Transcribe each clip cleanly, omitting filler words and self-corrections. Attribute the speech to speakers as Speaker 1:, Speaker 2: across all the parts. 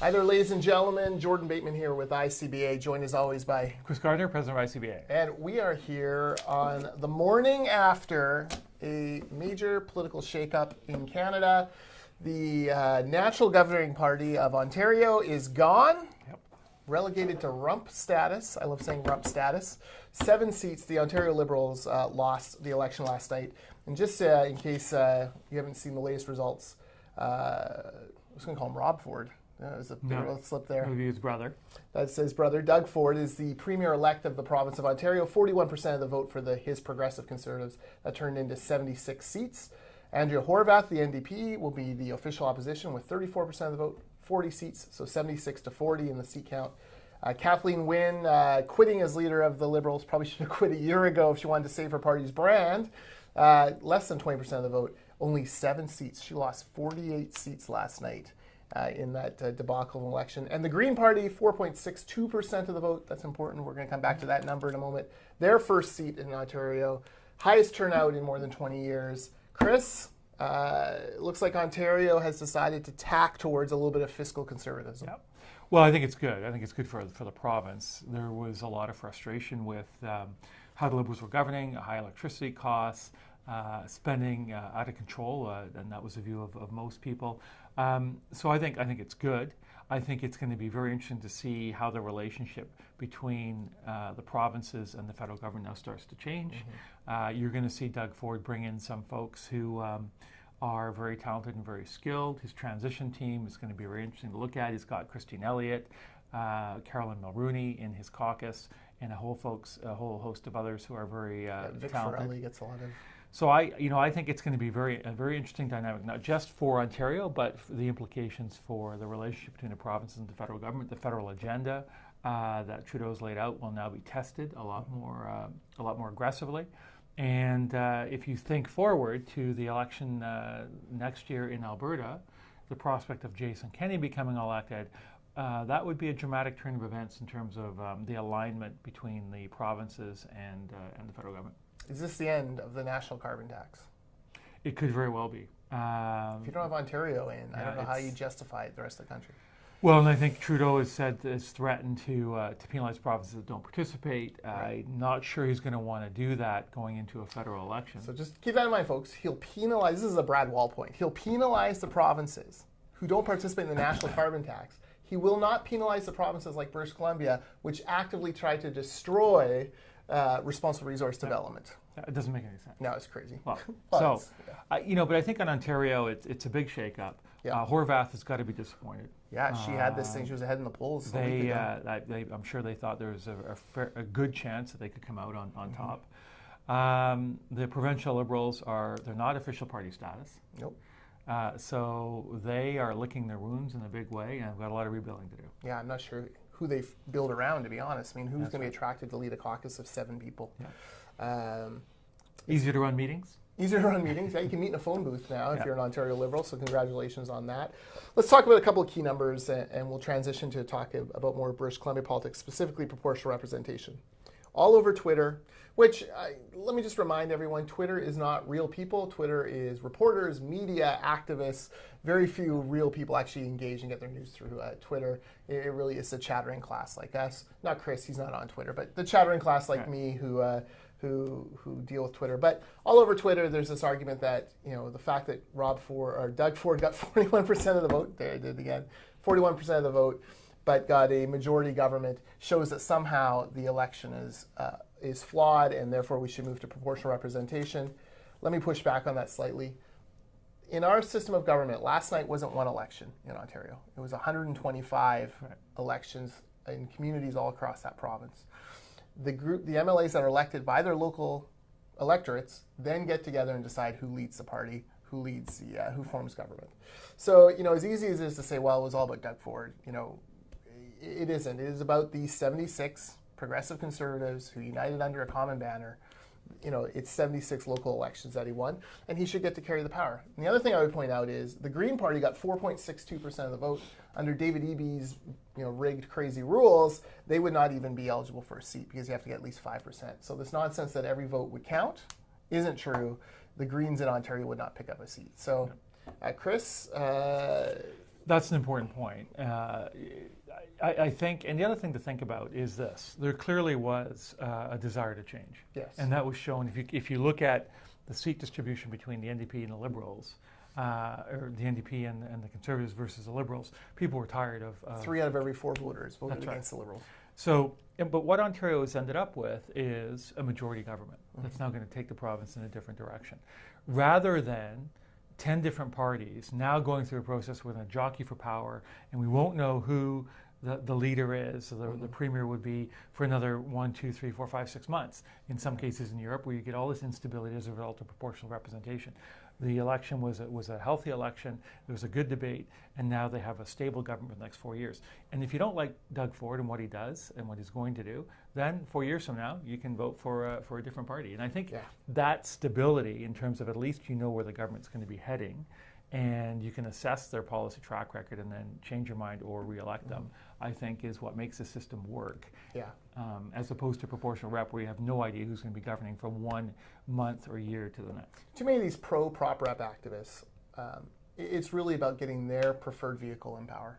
Speaker 1: Hi there, ladies and gentlemen. Jordan Bateman here with ICBA, joined as always by
Speaker 2: Chris Gardner, President of ICBA.
Speaker 1: And we are here on the morning after a major political shakeup in Canada. The National Governing Party of Ontario is gone, relegated to rump status. I love saying rump status. 7 seats. The Ontario Liberals lost the election last night. And just in case you haven't seen the latest results, I was going to call him Rob Ford. There's a bit of a slip there.
Speaker 2: That would be his brother.
Speaker 1: That's his brother. Doug Ford is the Premier-elect of the province of Ontario. 41% of the vote for his Progressive Conservatives. That turned into 76 seats. Andrea Horwath, the NDP, will be the official opposition with 34% of the vote, 40 seats, so 76 to 40 in the seat count. Kathleen Wynne, quitting as leader of the Liberals, probably should have quit a year ago if she wanted to save her party's brand. Less than 20% of the vote, only 7 seats. She lost 48 seats last night. In that debacle of an election. And the Green Party, 4.62% of the vote. That's important. We're going to come back to that number in a moment. Their first seat in Ontario. Highest turnout in more than 20 years. Chris, it looks like Ontario has decided to tack towards a little bit of fiscal conservatism.
Speaker 2: Yep. Well, I think it's good. I think it's good for the province. There was a lot of frustration with how the Liberals were governing, high electricity costs, spending out of control, and that was the view of most people. So I think it's good. I think it's going to be very interesting to see how the relationship between the provinces and the federal government now starts to change. Mm-hmm. You're going to see Doug Ford bring in some folks who are very talented and very skilled. His transition team is going to be very interesting to look at. He's got Christine Elliott, Carolyn Mulrooney in his caucus, and a whole host of others who are very
Speaker 1: Vic
Speaker 2: talented.
Speaker 1: Farrelly gets a lot of.
Speaker 2: So I think it's going to be a very interesting dynamic, not just for Ontario, but for the implications for the relationship between the provinces and the federal government. The federal agenda that Trudeau's laid out will now be tested a lot more aggressively. And if you think forward to the election next year in Alberta, the prospect of Jason Kenney becoming elected, that would be a dramatic turn of events in terms of the alignment between the provinces and the federal government.
Speaker 1: Is this the end of the national carbon tax?
Speaker 2: It could very well be.
Speaker 1: If you don't have Ontario in, I don't know how you justify it the rest of the country.
Speaker 2: Well, and I think Trudeau has threatened to penalize provinces that don't participate.
Speaker 1: Right.
Speaker 2: I'm not sure he's going to want to do that going into a federal election.
Speaker 1: So just keep that in mind, folks. He'll penalize, this is a Brad Wall point, he'll penalize the provinces who don't participate in the national carbon tax. He will not penalize the provinces like British Columbia, which actively try to destroy responsible resource development.
Speaker 2: It doesn't make any sense.
Speaker 1: No, it's crazy.
Speaker 2: Well,
Speaker 1: but
Speaker 2: I think on Ontario, it's a big shakeup.
Speaker 1: Yeah.
Speaker 2: Horwath has got to be disappointed.
Speaker 1: Yeah, she had this thing. She was ahead in the polls.
Speaker 2: I'm sure they thought there was a good chance that they could come out on
Speaker 1: Mm-hmm.
Speaker 2: top. The provincial Liberals they're not official party status.
Speaker 1: Nope.
Speaker 2: So they are licking their wounds in a big way, and have got a lot of rebuilding to do.
Speaker 1: Yeah, I'm not sure who they build around, to be honest. I mean, who's going to be attracted to lead a caucus of 7 people?
Speaker 2: Yeah. Easier to run meetings?
Speaker 1: Easier to run meetings. Yeah, you can meet in a phone booth now if you're an Ontario Liberal, so congratulations on that. Let's talk about a couple of key numbers, and we'll transition to talk about more British Columbia politics, specifically proportional representation. All over Twitter, which, let me just remind everyone, Twitter is not real people. Twitter is reporters, media, activists. Very few real people actually engage and get their news through Twitter. It really is a chattering class like us. Not Chris, he's not on Twitter, but the chattering class like me who deal with Twitter. But all over Twitter, there's this argument that, the fact that Doug Ford got 41% of the vote, there I did again, 41% of the vote, but got a majority government, shows that somehow the election is flawed, and therefore we should move to proportional representation. Let me push back on that slightly. In our system of government, last night wasn't one election in Ontario. It was 125 elections in communities all across that province. The MLAs that are elected by their local electorates then get together and decide who leads the party, who forms government. So, as easy as it is to say, well, it was all about Doug Ford, it isn't. It is about these 76 progressive conservatives who united under a common banner. It's 76 local elections that he won, and he should get to carry the power. And the other thing I would point out is the Green Party got 4.62% of the vote. Under David Eby's rigged, crazy rules, they would not even be eligible for a seat because you have to get at least 5%. So this nonsense that every vote would count isn't true. The Greens in Ontario would not pick up a seat. So, Chris,
Speaker 2: That's an important point. I think, and the other thing to think about is this: there clearly was a desire to change,
Speaker 1: Yes.
Speaker 2: and that was shown if you look at the seat distribution between the NDP and the Liberals, or the NDP and the Conservatives versus the Liberals. People were tired of
Speaker 1: 3 out of every 4 voters voted
Speaker 2: That's
Speaker 1: against the Liberals.
Speaker 2: So, but what Ontario has ended up with is a majority government that's now going to take the province in a different direction, rather than 10 different parties now going through a process with a jockey for power, and we won't know who the leader is. So the premier would be for another 1, 2, 3, 4, 5, 6 months. In some cases in Europe, where you get all this instability as a result of proportional representation. The election was a healthy election. There was a good debate, and now they have a stable government for the next 4 years. And if you don't like Doug Ford and what he does and what he's going to do, then 4 years from now you can vote for a different party. And I think that stability, in terms of at least you know where the government's going to be heading, and you can assess their policy track record and then change your mind or re-elect them, I think is what makes the system work.
Speaker 1: Yeah.
Speaker 2: As opposed to proportional rep, where you have no idea who's going to be governing from 1 month or year to the next.
Speaker 1: Too many of these pro-prop rep activists, it's really about getting their preferred vehicle in power.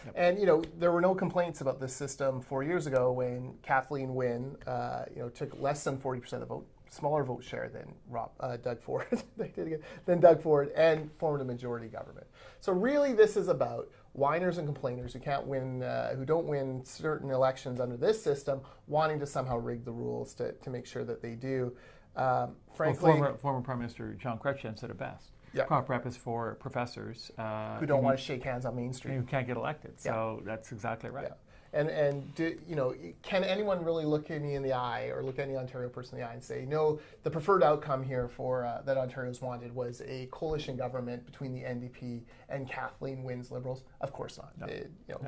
Speaker 1: Yep. And there were no complaints about this system 4 years ago when Kathleen Wynne, took less than 40% of the vote, smaller vote share than Doug Ford, than Doug Ford, and formed a majority government. So really, this is about whiners and complainers who can't win, who don't win certain elections under this system, wanting to somehow rig the rules to make sure that they do. Frankly,
Speaker 2: former Prime Minister John Chrétien said it best.
Speaker 1: Yeah.
Speaker 2: Prop rep is for professors
Speaker 1: who don't want to shake hands on Main Street,
Speaker 2: who can't get elected. So that's exactly right.
Speaker 1: Yeah. And can anyone really look at me in the eye or look any Ontario person in the eye and say, no, the preferred outcome here for that Ontario's wanted was a coalition government between the NDP and Kathleen Wynne's Liberals? Of course not. No.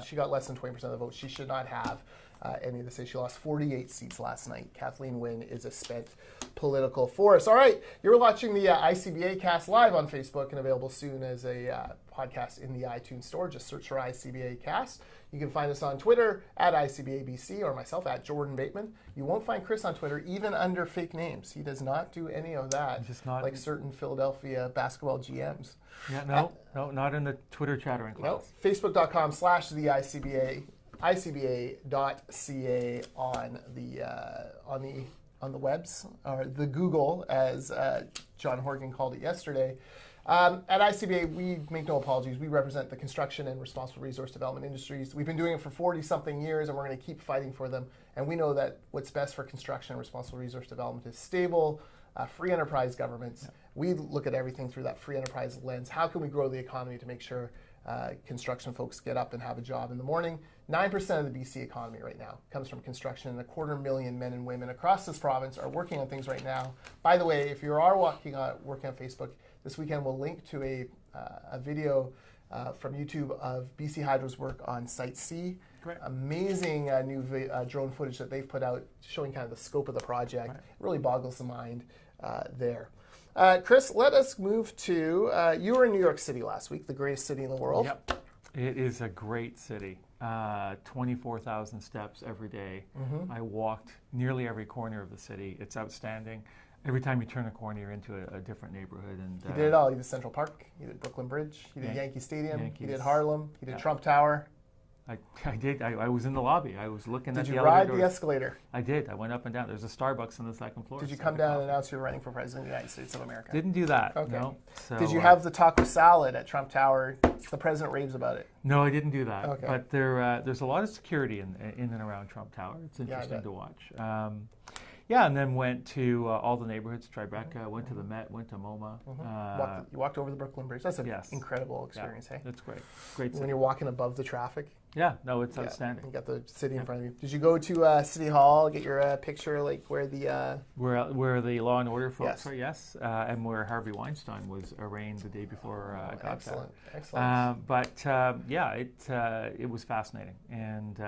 Speaker 1: She got less than 20% of the vote. She should not have any of the say. She lost 48 seats last night. Kathleen Wynne is a spent political force. All right, you're watching the ICBA cast live on Facebook and available soon as a podcast in the iTunes store. Just search for ICBA cast. You can find us on Twitter at ICBABC or myself at Jordan Bateman. You won't find Chris on Twitter even under fake names. He does not do any of that, like certain Philadelphia basketball GMs.
Speaker 2: Yeah, no, not in the Twitter chattering class.
Speaker 1: No, Facebook.com/the ICBA, ICBA.ca on the webs, or the Google, as John Horgan called it yesterday. At ICBA, we make no apologies. We represent the construction and responsible resource development industries. We've been doing it for 40-something years, and we're going to keep fighting for them. And we know that what's best for construction and responsible resource development is stable, free enterprise governments. Yeah. We look at everything through that free enterprise lens. How can we grow the economy to make sure construction folks get up and have a job in the morning? 9% of the BC economy right now comes from construction, and 250,000 men and women across this province are working on things right now. By the way, if you are working on Facebook, this weekend we'll link to a video from YouTube of BC Hydro's work on Site C.
Speaker 2: Great.
Speaker 1: Amazing new drone footage that they've put out showing kind of the scope of the project. Right. It really boggles the mind there. Chris, let us move to, you were in New York City last week, the greatest city in the world.
Speaker 2: Yep. It is a great city. 24,000 steps every day. Mm-hmm. I walked nearly every corner of the city. It's outstanding. Every time you turn a corner, you're into a different neighborhood. And
Speaker 1: you did it all. You did Central Park. You did Brooklyn Bridge. You did Yankee Stadium. You did Harlem. You did Trump Tower.
Speaker 2: I did. I was in the lobby. I was looking at the elevator.
Speaker 1: Did you ride the escalator?
Speaker 2: I did. I went up and down. There's a Starbucks on the second floor.
Speaker 1: Did you come down and announce you were running for president of the United States of America?
Speaker 2: Didn't do that.
Speaker 1: Okay.
Speaker 2: No. So,
Speaker 1: did you have the taco salad at Trump Tower? The president raves about it.
Speaker 2: No, I didn't do that.
Speaker 1: Okay.
Speaker 2: But there's a lot of security in and around Trump Tower. It's interesting to watch. And then went to all the neighborhoods, Tribeca, went to the Met, went to MoMA.
Speaker 1: Mm-hmm. You walked over the Brooklyn Bridge. That's an incredible experience, hey?
Speaker 2: That's great. Great city.
Speaker 1: When you're walking above the traffic.
Speaker 2: Yeah, no, it's outstanding.
Speaker 1: You got the city in front of you. Did you go to City Hall, get your picture, like where the...
Speaker 2: Where the Law and Order folks are, yes. And where Harvey Weinstein was arraigned the day before I got there.
Speaker 1: Excellent.
Speaker 2: It was fascinating. And...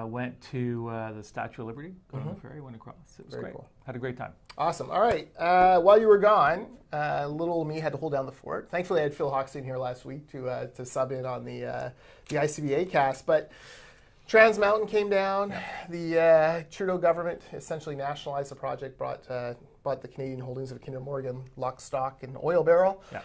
Speaker 2: went to the Statue of Liberty, got on the ferry, went across. It was great. Cool. Had a great time.
Speaker 1: Awesome. All right. While you were gone, little me had to hold down the fort. Thankfully, I had Phil Hoxton here last week to sub in on the ICBA cast. But Trans Mountain came down. The Trudeau government essentially nationalized the project, bought the Canadian holdings of Kinder Morgan, lock, stock, and oil barrel.
Speaker 2: Yeah.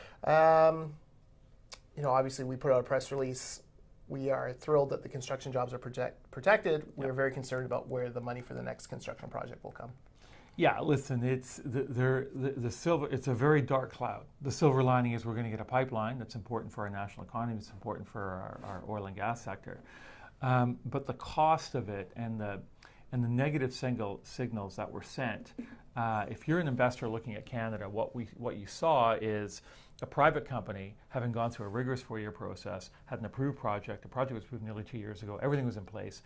Speaker 1: obviously we put out a press release. We are thrilled that the construction jobs are protected. We are very concerned about where the money for the next construction project will come.
Speaker 2: Yeah, listen, it's the silver. It's a very dark cloud. The silver lining is we're going to get a pipeline that's important for our national economy. It's important for our oil and gas sector. But the cost of it and the negative signals that were sent. If you're an investor looking at Canada, what you saw is a private company having gone through a rigorous 4-year process, had an approved project. The project was approved nearly 2 years ago. Everything was in place.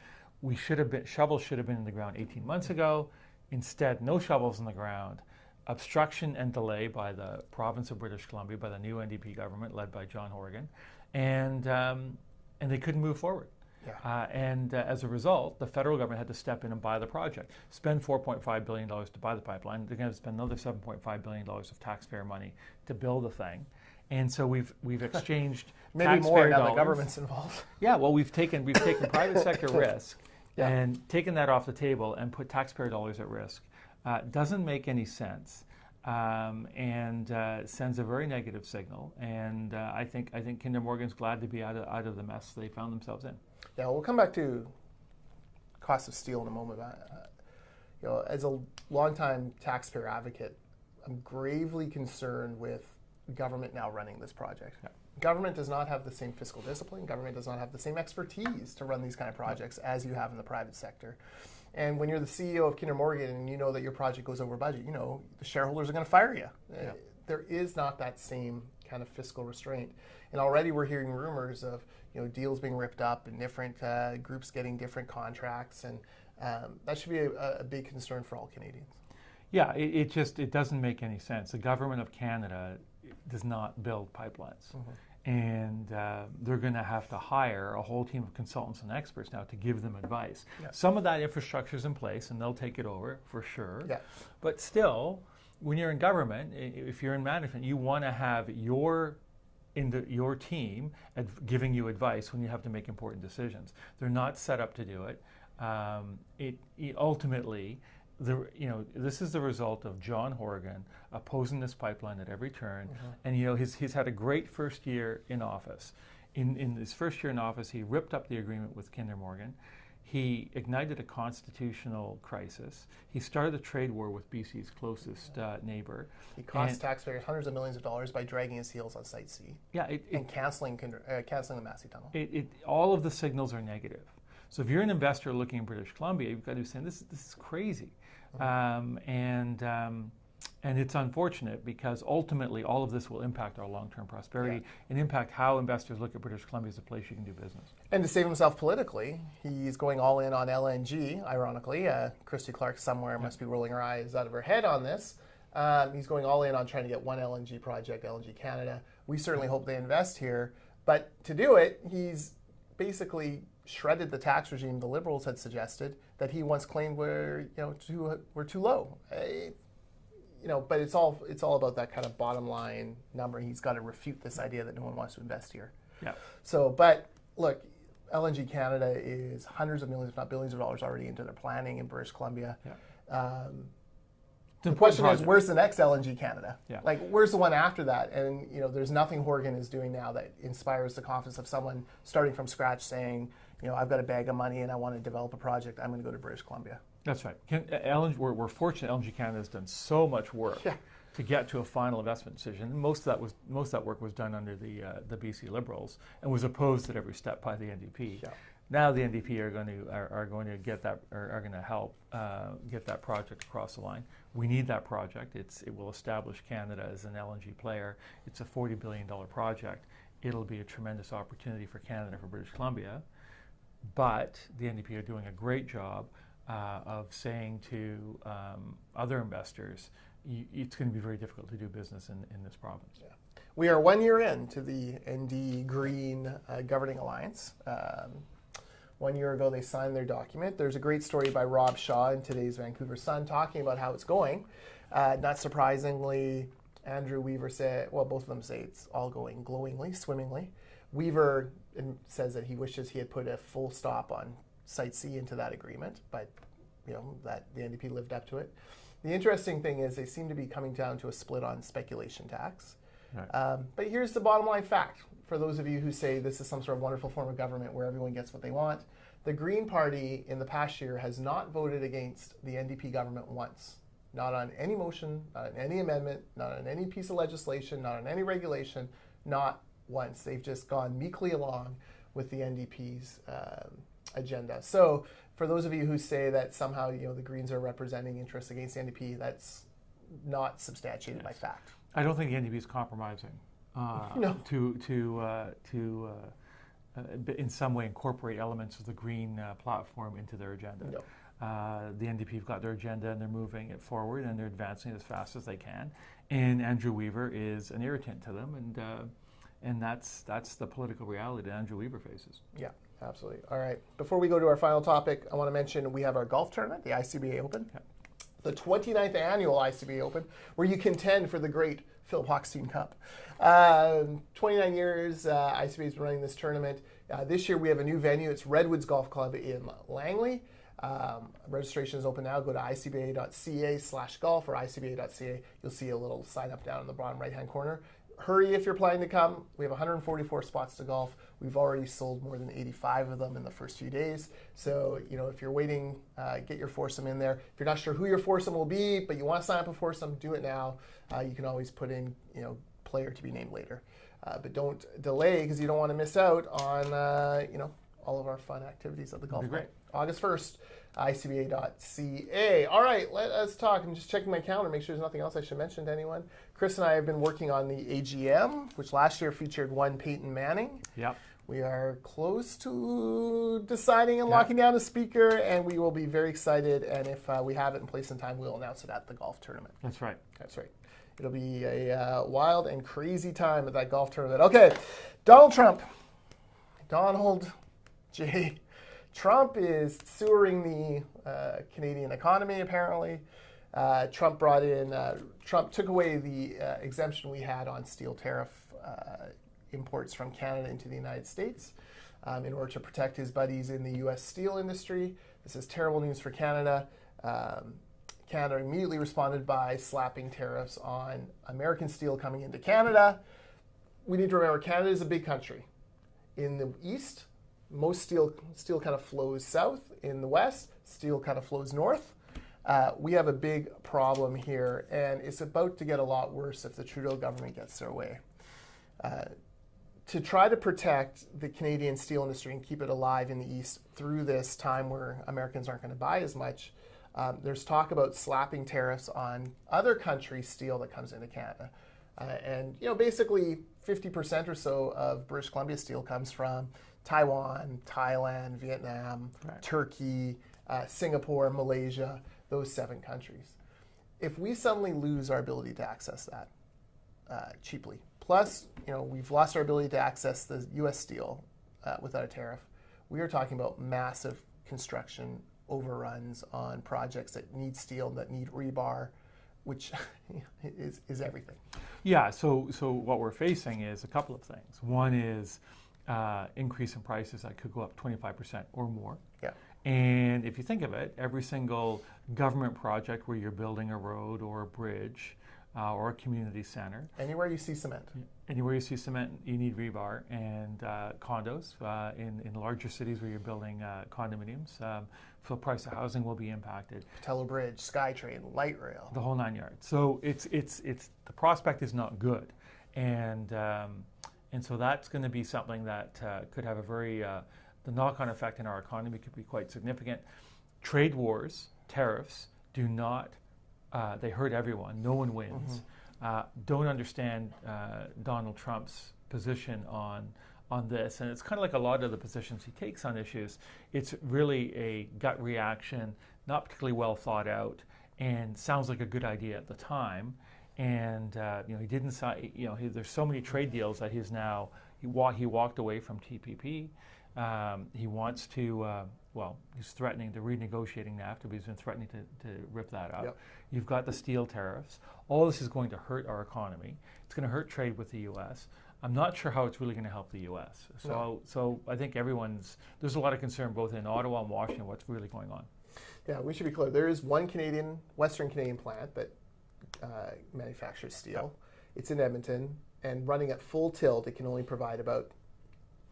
Speaker 2: Shovels should have been in the ground 18 months ago. Instead, no shovels in the ground, obstruction and delay by the province of British Columbia, by the new NDP government led by John Horgan, and they couldn't move forward.
Speaker 1: Yeah.
Speaker 2: As a result, the federal government had to step in and buy the project, spend $4.5 billion to buy the pipeline. They're going to spend another $7.5 billion of taxpayer money to build the thing. And so we've exchanged
Speaker 1: maybe more now
Speaker 2: dollars.
Speaker 1: the government's involved.
Speaker 2: Yeah, well, we've taken private sector risk. Yeah. And taking that off the table and put taxpayer dollars at risk doesn't make any sense, and sends a very negative signal. And I think Kinder Morgan's glad to be out of the mess they found themselves in.
Speaker 1: Yeah, we'll come back to cost of steel in a moment. As a longtime taxpayer advocate, I'm gravely concerned with government now running this project.
Speaker 2: Yeah.
Speaker 1: Government does not have the same fiscal discipline. Government does not have the same expertise to run these kind of projects as you have in the private sector. And when you're the CEO of Kinder Morgan and you know that your project goes over budget, the shareholders are going to fire you. Yeah. There is not that same kind of fiscal restraint. And already we're hearing rumors of deals being ripped up and different groups getting different contracts, and that should be a big concern for all Canadians.
Speaker 2: Yeah, it doesn't make any sense. The government of Canada does not build pipelines. Mm-hmm. And they're going to have to hire a whole team of consultants and experts now to give them advice. Yeah. Some of that infrastructure is in place, and they'll take it over for sure.
Speaker 1: Yeah.
Speaker 2: But still, when you're in government, if you're in management, you want to have your team giving you advice when you have to make important decisions. They're not set up to do it. Ultimately, this is the result of John Horgan opposing this pipeline at every turn. Mm-hmm. And he's had a great first year in office. In his first year in office, he ripped up the agreement with Kinder Morgan. He ignited a constitutional crisis. He started a trade war with BC's closest neighbor.
Speaker 1: He cost taxpayers hundreds of millions of dollars by dragging his heels on Site C.
Speaker 2: Yeah,
Speaker 1: and canceling the Massey Tunnel.
Speaker 2: All of the signals are negative. So if you're an investor looking in British Columbia, you've got to be saying this is crazy. Mm-hmm. And it's unfortunate because ultimately all of this will impact our long-term prosperity and impact how investors look at British Columbia as a place you can do business.
Speaker 1: And to save himself politically, he's going all in on LNG, ironically. Christy Clark somewhere must be rolling her eyes out of her head on this. He's going all in on trying to get one LNG project, LNG Canada. We certainly hope they invest here. But to do it, he's basically shredded the tax regime the Liberals had suggested that he once claimed were too low. But it's all about that kind of bottom line number. He's got to refute this idea that no one wants to invest here.
Speaker 2: Yeah.
Speaker 1: So, but look, LNG Canada is hundreds of millions, if not billions of dollars already into their planning in British Columbia. Yeah. The question is, where's the next LNG Canada?
Speaker 2: Yeah.
Speaker 1: Like, where's the one after that? And there's nothing Horgan is doing now that inspires the confidence of someone starting from scratch saying, I've got a bag of money and I want to develop a project. I'm going to go to British Columbia.
Speaker 2: That's right. We're fortunate LNG Canada has done so much work to get to a final investment decision. Most of that work was done under the BC Liberals and was opposed at every step by the NDP. Yeah. Now the NDP are going to get that, are going to help get that project across the line. We need that project. It will establish Canada as an LNG player. It's a $40 billion project. It'll be a tremendous opportunity for Canada, for British Columbia. But the NDP are doing a great job of saying to other investors, it's going to be very difficult to do business in this province.
Speaker 1: Yeah. We are 1 year into the ND Green Governing Alliance. 1 year ago, they signed their document. There's a great story by Rob Shaw in today's Vancouver Sun talking about how it's going. Not surprisingly, Andrew Weaver said, well, both of them say it's all going glowingly, swimmingly. Weaver says that he wishes he had put a full stop on Site C into that agreement, but that the NDP lived up to it. The interesting thing is they seem to be coming down to a split on speculation tax.
Speaker 2: Right.
Speaker 1: But here's the bottom line fact. For those of you who say this is some sort of wonderful form of government where everyone gets what they want, the Green Party in the past year has not voted against the NDP government once. Not on any motion, not on any amendment, not on any piece of legislation, not on any regulation, not once. They've just gone meekly along with the NDP's agenda. So for those of you who say that somehow the Greens are representing interests against the NDP, that's not substantiated by fact.
Speaker 2: I don't think the NDP is compromising
Speaker 1: No.
Speaker 2: to in some way incorporate elements of the Green platform into their agenda.
Speaker 1: No.
Speaker 2: The NDP have got their agenda and they're moving it forward and they're advancing it as fast as they can. And Andrew Weaver is an irritant to them, and that's the political reality that Andrew Weaver faces.
Speaker 1: Yeah, absolutely. All right. Before we go to our final topic, I want to mention we have our golf tournament, the ICBA Open, the 29th annual ICBA Open, where you contend for the great Phil Hochstein Cup. 29 years ICBA has been running this tournament. This year we have a new venue. It's Redwoods Golf Club in Langley. Registration is open now. Go to icba.ca/golf or icba.ca. You'll see a little sign up down in the bottom right-hand corner. Hurry if you're planning to come. We have 144 spots to golf. We've already sold more than 85 of them in the first few days. So, if you're waiting, get your foursome in there. If you're not sure who your foursome will be, but you want to sign up a foursome, do it now. You can always put in, player to be named later. But don't delay because you don't want to miss out on, all of our fun activities at the golf
Speaker 2: That'd be
Speaker 1: club. August 1st, icba.ca. All right, let us talk. I'm just checking my calendar, make sure there's nothing else I should mention to anyone. Chris and I have been working on the AGM, which last year featured one Peyton Manning.
Speaker 2: Yep.
Speaker 1: We are close to deciding and locking down a speaker, and we will be very excited. And if we have it in place in time, we'll announce it at the golf tournament.
Speaker 2: That's right.
Speaker 1: That's right. It'll be a wild and crazy time at that golf tournament. Okay, Donald Trump. Donald J. Trump is sewering the Canadian economy, apparently. Trump took away the exemption we had on steel tariff imports from Canada into the United States in order to protect his buddies in the U.S. steel industry. This is terrible news for Canada. Canada immediately responded by slapping tariffs on American steel coming into Canada. We need to remember Canada is a big country. In the east, most steel kind of flows south. In the west, steel kind of flows north. We have a big problem here, and it's about to get a lot worse if the Trudeau government gets their way. To try to protect the Canadian steel industry and keep it alive in the east through this time where Americans aren't going to buy as much, there's talk about slapping tariffs on other countries' steel that comes into Canada. And basically 50% or so of British Columbia steel comes from Taiwan, Thailand, Vietnam, Turkey, Singapore, Malaysia, those 7 countries. If we suddenly lose our ability to access that cheaply, plus we've lost our ability to access the U.S. steel without a tariff, we are talking about massive construction overruns on projects that need steel, that need rebar, which is everything.
Speaker 2: Yeah, so what we're facing is a couple of things. One is increase in prices that could go up 25% or more.
Speaker 1: Yeah.
Speaker 2: And if you think of it, every single government project where you're building a road or a bridge or a community center.
Speaker 1: Anywhere you see cement.
Speaker 2: Anywhere you see cement, you need rebar. And condos in larger cities where you're building condominiums, so the price of housing will be impacted.
Speaker 1: Patello Bridge, SkyTrain, light rail.
Speaker 2: The whole 9 yards. So it's the prospect is not good. And so that's going to be something that could have a very, the knock-on effect in our economy could be quite significant. Trade wars, tariffs, do not, they hurt everyone. No one wins. Don't understand Donald Trump's position on this. And it's kind of like a lot of the positions he takes on issues. It's really a gut reaction, not particularly well thought out, and sounds like a good idea at the time. And he didn't sign. There's so many trade deals that he walked away from TPP. He wants to. He's threatening to renegotiating NAFTA, but he's been threatening to rip that up. Yep. You've got the steel tariffs. All this is going to hurt our economy. It's going to hurt trade with the U.S. I'm not sure how it's really going to help the U.S. So I think there's a lot of concern both in Ottawa and Washington what's really going on. Yeah,
Speaker 1: we should be clear. There is one Western Canadian plant that manufactures steel. Yep. It's in Edmonton. and running at full tilt, it can only provide about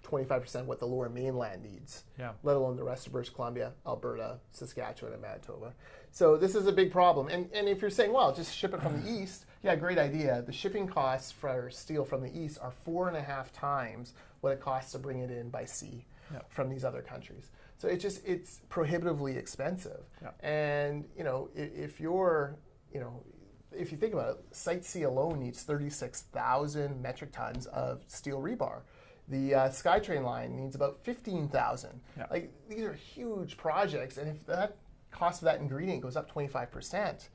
Speaker 1: 25% what the lower mainland needs, let alone the rest of British Columbia, Alberta, Saskatchewan, and Manitoba. So this is a big problem. And if you're saying, well, just ship it from the east, yeah, great idea. The shipping costs for steel from the east are 4.5 times what it costs to bring it in by sea from these other countries. So it's prohibitively expensive. And if you think about it, Site C alone needs 36,000 metric tons of steel rebar. The SkyTrain line needs about 15,000. Like, these are huge projects, and if that cost of that ingredient goes up 25%,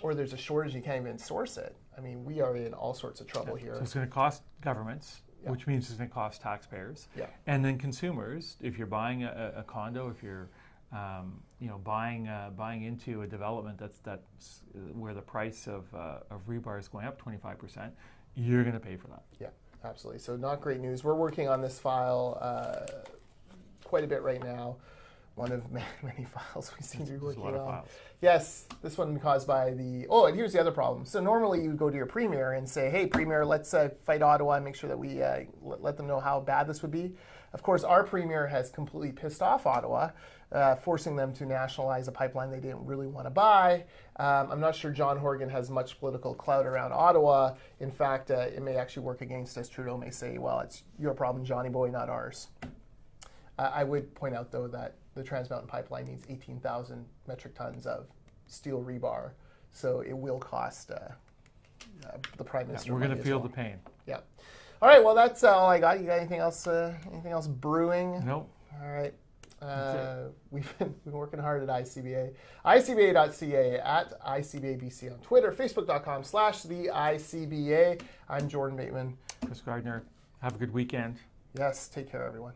Speaker 1: or there's a shortage and you can't even source it, I mean, we are in all sorts of trouble here.
Speaker 2: So it's going to cost governments, which means it's going to cost taxpayers, and then consumers. If you're buying a condo, if you're buying into a development that's where the price of rebar is going up 25%, you're going to pay for that.
Speaker 1: Yeah. Absolutely. So not great news. We're working on this file quite a bit right now. One of many files we seem to be working on.
Speaker 2: There's a lot of files.
Speaker 1: Yes, this one caused by the... Oh, and here's the other problem. So normally you go to your Premier and say, hey, Premier, let's fight Ottawa and make sure that we let them know how bad this would be. Of course, our Premier has completely pissed off Ottawa, forcing them to nationalize a pipeline they didn't really want to buy. I'm not sure John Horgan has much political clout around Ottawa. In fact, it may actually work against us. Trudeau may say, well, it's your problem, Johnny boy, not ours. I would point out, though, that the Trans Mountain Pipeline needs 18,000 metric tons of steel rebar, so it will cost the Prime Minister.
Speaker 2: We're going to feel the pain.
Speaker 1: Yeah. All right. Well, that's all I got. You got anything else? Anything else brewing?
Speaker 2: Nope.
Speaker 1: All right. We've been working hard at ICBA. ICBA.ca, at ICBABC on Twitter, Facebook.com/the ICBA. I'm Jordan Bateman.
Speaker 2: Chris Gardner. Have a good weekend.
Speaker 1: Yes. Take care, everyone.